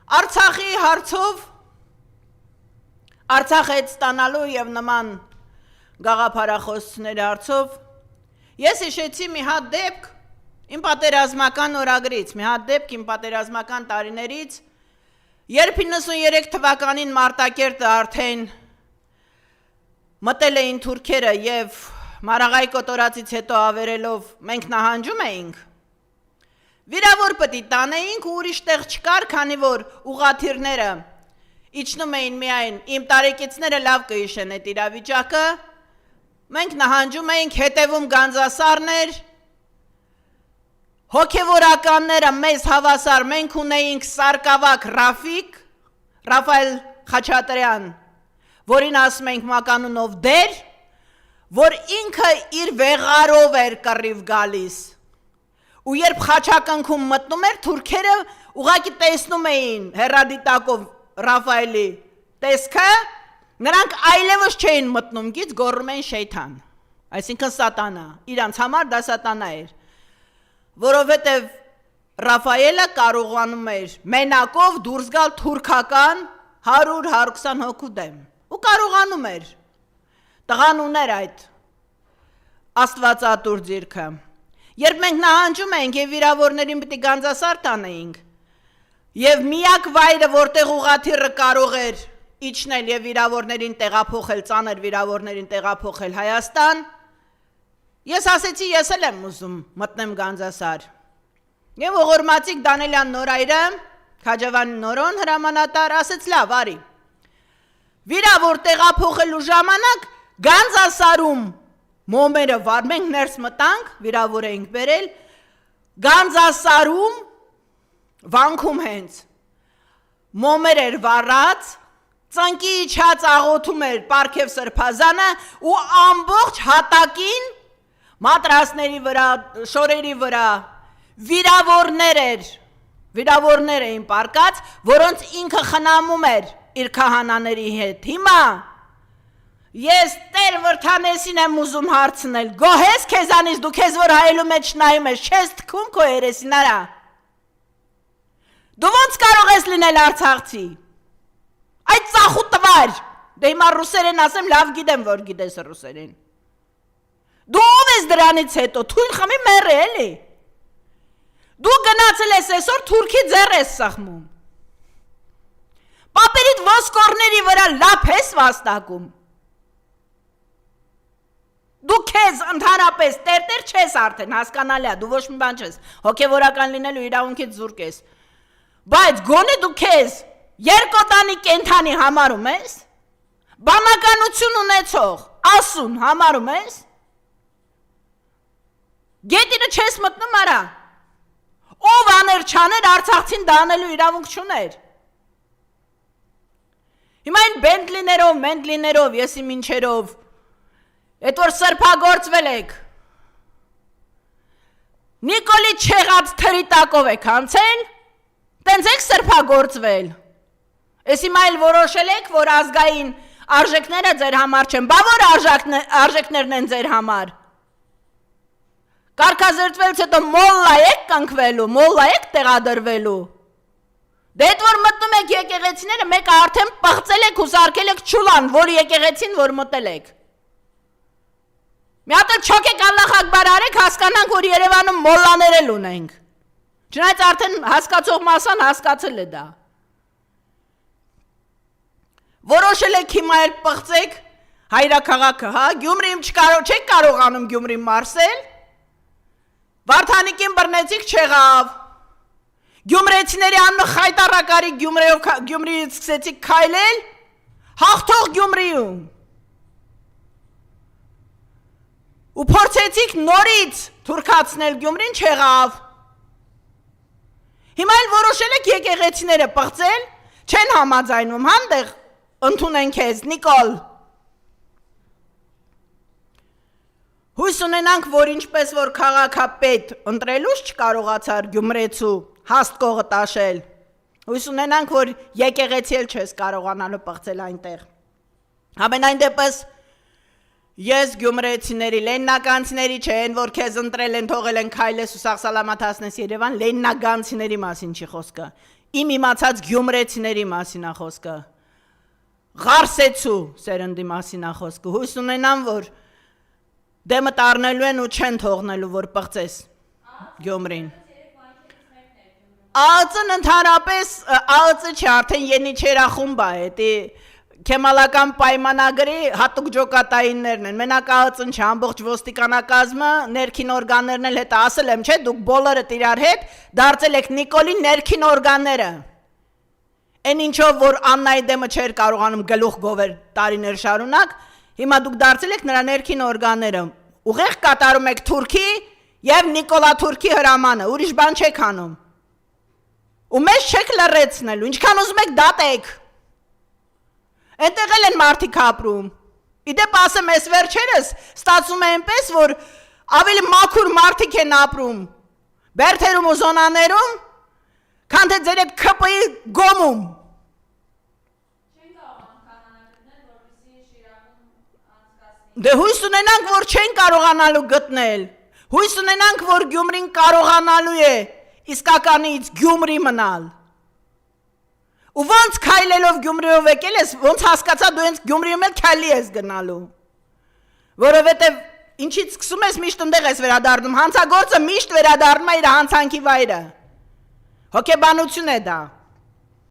Արցախի հարցով Արցախ հետ ստանալու եւ նման գաղափարախոսների հարցով ես հիշեցի մի հատ դեպք իմ պատերազմական օրագրից, մի հատ դեպք իմ պատերազմական տարիներից, երբ 93 թվականին Մարտակերտը արդեն մտել էին թուրքերը եւ Մարաղայի կոտորածից հետո ավերելով մենք նահանջում էինք, վիրավոր պտի տանեինք ու ուրիշ տեղ չկար, քանի որ ուղաթիռները իջնում էին միայն, իմ տարեկիցները լավ կհիշեն այդ իրավիճակը, մենք նահանջում էինք, հետևում գանձասարներ, հոգևորականները մեզ հավասար, մենք ունեինք Սարգսակ Ռաֆայել Խաչատրյան, որին ասում ենք մականունով դեր, որ ինքը իր վեղարով էր կռիվ գալիս, ու երբ խաչակնքում մտնում էր, թուրքերը ուղղակի տեսնում էին հեռադիտակով Ռաֆայելի տեսքը, նրանք այլևս չէին մտնում գից, գոռում էին շեյթան, այսինքն սատանա, իրանց համար դա սատանա էր, որովհետև Ռաֆայելը կարողանում էր մենակով դուրս գալ թուրքական 100-120 հոգու դեմ, ու կարողանում էր, տղան ուներ այդ աստվածատուր ձիրքը, երբ մենք նահանջում ենք և վիրավորներին պիտի գանձասար տանեինք, և միակ վայրը, որտեղ ուղաթիռը կարող էր իջնել և վիրավորներին տեղափոխել, ծանր վիրավորներին տեղափոխել Հայաստան, ես ասեցի, ես էլ եմ ուզում մտնեմ գանձասար, և ողորմածիկ Դանելյան Նորայրը, Քաջավանի Նորոն հրամանատար, ասեց լավ, արի, վիրավոր տեղափոխելու ժամանակ գանձասարում մոմերը վար, մենք ներս մտանք, վիրավոր էինք բերել, գանձասարում, վանքում հենց, մոմեր էր վառած, ծնկի իջած աղոթում էր Պարքև Սրբազանը ու ամբողջ հատակին, մատրասների վրա, շորերի վրա, վիրավորներ էին պարկած, որոնց ինքը խնամում էր իր քահանաների հետ, հիմա, ես Տեր Վրդանեսին եմ ուզում հարցնել, գոհես քեզանից, դու քեզ որ հայելու մեջ նայում ես, չես թքում քո երեսին արա, դու ոնց կարող ես լինել արցախցի, այդ ծախու տվար, դե հիմա ռուսերեն ասեմ, լավ գիտեմ, որ գիտես ռուսերեն, դու ով ես դրանից հետո, թույն խմի մեռ է, էլի, դու գնացել ես այսօր թուրքի ձեռ ես սխմում, պապերիդ ոսկորների վրա լապ ես վաստակում, դու քեզ ընդհանրապես տերտեր չես արդեն, հասկանալի է, դու ոչ մի բան չես, հոգևորական լինելու իրավունքից զուրկ ես, բայց գոնե դու քեզ երկոտանի կենթանի համարում ես, բանականություն ունեցող, ասուն համարում ես, գետինը չես մտնում արա, ով աներ չաներ արցախցին դա անելու իրավունք չուներ, հիմա այն բենտլիներով, եսի մինչերով, Էդ որ սրբագործվել եք, Նիկոլի չեղած թրի տակով եք անցել, տենց եք սրբագործվել, ես հիմա էլ որոշել եք, որ ազգային արժեքները ձեր համար չեն, բա որ արժեքներն են ձեր համար, կարգազրծվելուց հետո մոլլա եք կնքվելու, մոլլա եք տեղադրվելու, դե էդ որ մտնում եք եկեղեցիները, մեկը արդեն պղծել եք ու սարքել եք չուլան, որ եկեղեցին, որ մտել եք, մի հատ էլ չոք եք Ալլահ Ակբար արեք, հասկանանք, որ Երևանում մոլլաներ էլ ունենք, չնայած արդեն հասկացող մասան հասկացել է դա, որոշել եք հիմա էլ պղծեք հայրաքաղաքը, հա, Գյումրիում չեք կարողանում Գյումրի մարսել, Վարդանիկին բռնեցիք չեղավ, Գյումրեցիների անունը խայտառակարի Գյումրիից սկսեցիք քայլել, հաղթող Գյումրիում, ու փորձեցիք նորից թուրքացնել Գյումրին չեղավ, հիմա էլ որոշել եք եկեղեցիները պղծել, չեն համաձայնվում, հանդեղ ընդունեն քեզ, Նիկոլ, հույս ունենանք, որ ինչպես որ քաղաքապետ ընտրելուց չկարողացար Գյումրեցու հաստ կողը տաշել, հույս ունենանք, որ եկեղեցի էլ չես կարողանալու պղծել այնտեղ, ամենայն դեպս Ես գյումրեցիների, լեննականցիների չեն, որ քեզ ընտրել են, թողել են քայլես ու սաղ սալամաթ հասնես Երևան, լեննականցիների մասին չի խոսքը։ Իմ իմացած գյումրեցիների մասին է խոսքը։ Ղարսեցու սերնդի մասին է խոսքը։ Հույս ունենամ, որ դեմը տառնելու են ու չեն թողնելու, որ պղծես Գյումրին։ ԱԱԾ-ն ընդհանրապես ԱԱԾ չէ, արդեն Ենիչերախումբ է, դե Քեմալական պայմանագրի հատուկ ջոկատայիններն են, մենակ ԱԱԾ-ն չէ, ամբողջ ոստիկանակազմը, ներքին օրգաններն էլ հետը ասել եմ, չէ, դուք բոլորդ իրար հետ դարձել եք Նիկոլի ներքին օրգանները։ Այն ինչով, որ Աննայի դեմը չէր կարողանում գլուխ գովել տարիներ շարունակ, հիմա դուք դարձել եք նրա ներքին օրգանները, ուղիղ կատարում եք Թուրքի և Նիկոլա Թուրքի հրամանը, ուրիշ բան չեք անում։ Ու մեզ չեք լռեցնելու, ինչքան ուզում եք դատեք։ Այնտեղ էլ են մարդիկ ապրում։ Իդեպ ասեմ, այս վերջերս ստացվում է այնպես, որ ավելի մաքուր մարդիկ են ապրում Բերդերում ու զոնաներում, քան թե ձեր այդ ՔՊ-ի գոմում։ Դե հույս ունենանք, որ չեն կարողանալու գտնել։ Հույս ունենանք, որ Գյումրին կարողանալու է իսկականից Գյումրի մնալ։ Ու ոնց քայլելով Գյումրիով եկել ես, ոնց հասկացա դու հենց Գյումրիում էլ քայլի ես գնալու։ Որովհետև ինչից սկսում ես միշտ ընդեղ ես վերադառնում, հանցագործը միշտ վերադառնում է իր հանցանքի վայրը։ Հոգեբանություն է դա։